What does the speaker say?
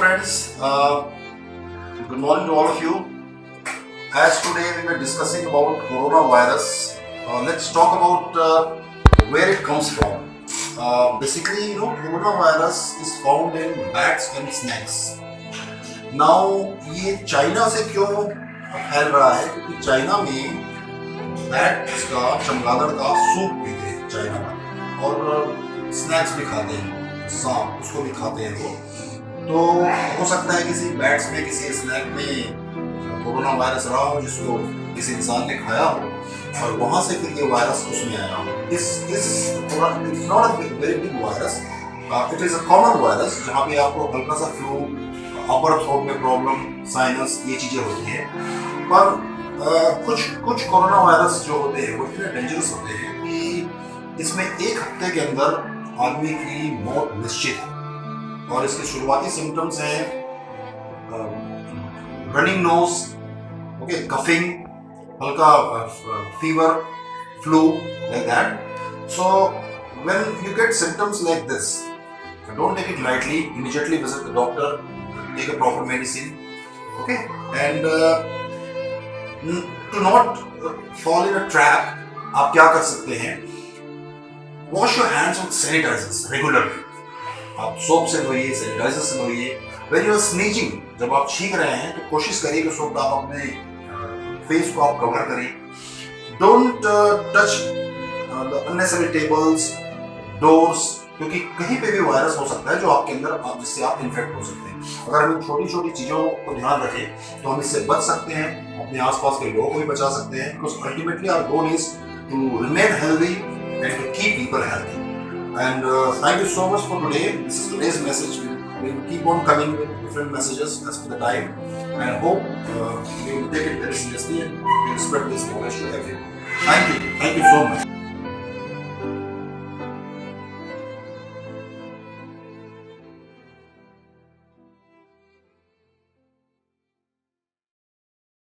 friends, good morning to all of you. As today we were discussing about coronavirus, let's talk about where it comes from. Basically, coronavirus is found in bats and snakes. Now, ये China से क्यों फैल रहा है? क्योंकि China में bats का चमगादड़ का सूप पीते हैं चाइना में, और स्नैक्स भी खाते हैं, सांप उसको भी खाते हैं लोग। तो हो सकता है किसी बैट्स में, किसी स्नैक में कोरोना वायरस रहा हो जिसको किसी इंसान ने खाया हो, और वहां से फिर ये वायरस उसमें आया हो। It's not a very big virus, it is a common virus जहाँ पे आपको हल्का सा फ्लू, अपर थ्रोट में प्रॉब्लम, साइनस, ये चीजें होती हैं। पर कुछ कोरोना वायरस जो होते हैं वो इतने डेंजरस होते हैं कि इसमें एक हफ्ते के अंदर आदमी की मौत निश्चित है। और इसके शुरुआती सिम्टम्स हैं रनिंग नोज, ओके, कफिंग, हल्का fever, flu, like that. So when you get symptoms like this, don't take it lightly. Immediately visit the doctor, take a proper medicine, okay, and to not fall in a trap, आप क्या कर सकते हैं? Wash your hands with sanitizers regularly. आप soap से धोइए, sanitiser से धोइए। When you are sneezing, जब आप छींक रहे हैं तो कोशिश करिए कि सोप आप अपने फेस को आप कवर करिए। Don't touch the unnecessary tables, doors, क्योंकि कहीं पे भी वायरस हो सकता है जो आपके अंदर जिससे आप इन्फेक्ट हो सकते हैं। अगर हम छोटी छोटी चीजों को ध्यान रखें तो हम इससे बच सकते हैं, अपने आसपास के लोगों को भी बचा सकते हैं। Because ultimately our goal is to remain healthy and to keep people healthy. And thank you so much for today. This is today's message. We will keep on coming with different messages as per the time. And I hope you will take it very seriously and you will spread this knowledge to everyone. Thank you. Thank you so much.